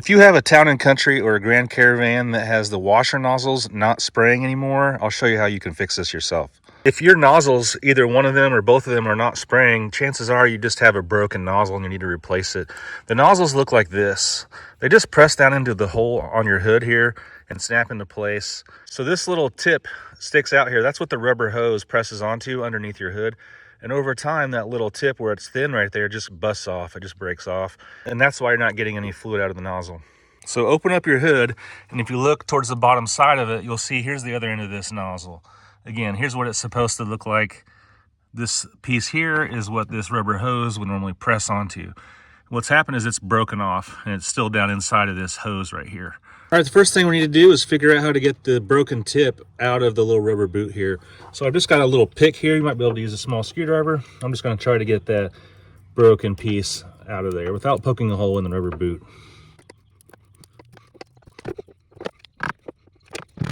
If you have a Town and Country or a Grand Caravan that has the washer nozzles not spraying anymore, I'll show you how you can fix this yourself. If your nozzles, either one of them or both of them, are not spraying, chances are you just have a broken nozzle and you need to replace it. The nozzles look like this. They just press down into the hole on your hood here and snap into place. So this little tip sticks out here. That's what the rubber hose presses onto underneath your hood. And over time, that little tip where it's thin right there just busts off. It just breaks off. And that's why you're not getting any fluid out of the nozzle. So open up your hood, and if you look towards the bottom side of it, you'll see here's the other end of this nozzle. Again, here's what it's supposed to look like. This piece here is what this rubber hose would normally press onto. What's happened is it's broken off, and it's still down inside of this hose right here. All right, the first thing we need to do is figure out how to get the broken tip out of the little rubber boot here. So I've just got a little pick here. You might be able to use a small screwdriver. I'm just going to try to get that broken piece out of there without poking a hole in the rubber boot.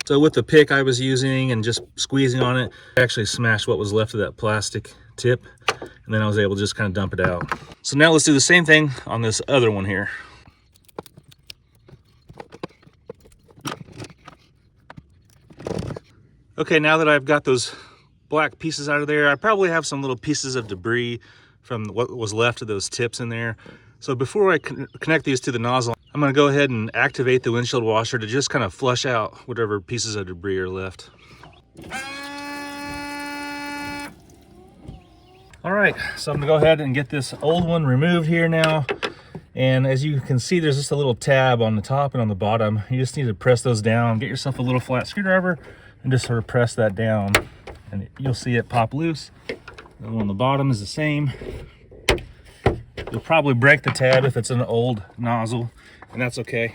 So with the pick I was using and just squeezing on it, I actually smashed what was left of that plastic tip, and then I was able to just kind of dump it out. So now let's do the same thing on this other one here. Okay, now that I've got those black pieces out of there, I probably have some little pieces of debris from what was left of those tips in there. So before I connect these to the nozzle, I'm going to go ahead and activate the windshield washer to just kind of flush out whatever pieces of debris are left. All right, so I'm going to go ahead and get this old one removed here now. And as you can see, there's just a little tab on the top and on the bottom. You just need to press those down, get yourself a little flat screwdriver, and just sort of press that down, and you'll see it pop loose. The one on the bottom is the same. You'll probably break the tab if it's an old nozzle, and that's okay.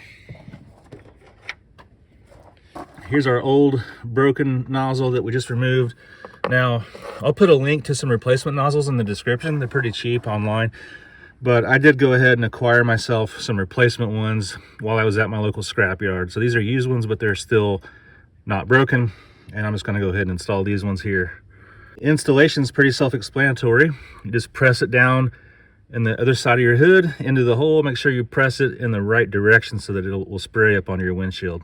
Here's our old broken nozzle that we just removed. Now, I'll put a link to some replacement nozzles in the description. They're pretty cheap online, but I did go ahead and acquire myself some replacement ones while I was at my local scrapyard. So these are used ones, but they're still not broken, and I'm just going to go ahead and install these ones here. Installation is pretty self-explanatory. You just press it down in the other side of your hood into the hole. Make sure you press it in the right direction so that it will spray up on your windshield.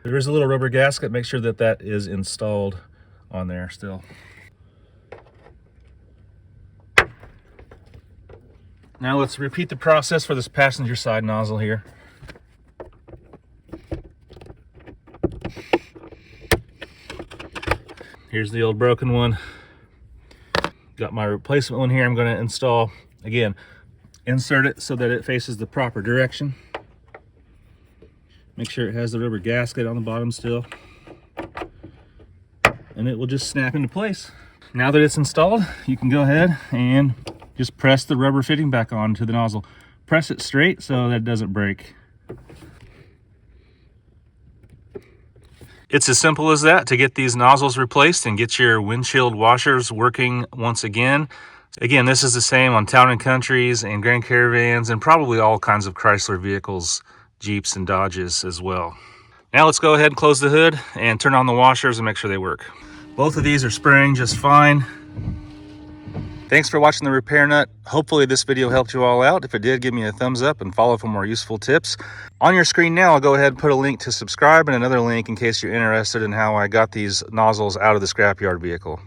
There is a little rubber gasket. Make sure that that is installed on there still. Now let's repeat the process for this passenger side nozzle here. Here's the old broken one. Got my replacement one here I'm going to install. Again, insert it so that it faces the proper direction. Make sure it has the rubber gasket on the bottom still. And it will just snap into place. Now that it's installed, you can go ahead and just press the rubber fitting back onto the nozzle. Press it straight so that it doesn't break. It's as simple as that to get these nozzles replaced and get your windshield washers working once again. Again, this is the same on Town and Countries and Grand Caravans and probably all kinds of Chrysler vehicles, Jeeps and Dodges as well. Now let's go ahead and close the hood and turn on the washers and make sure they work. Both of these are spraying just fine. Thanks for watching the Repair Nut. Hopefully this video helped you all out. If it did, give me a thumbs up and follow for more useful tips. On your screen now, I'll go ahead and put a link to subscribe and another link in case you're interested in how I got these nozzles out of the scrapyard vehicle.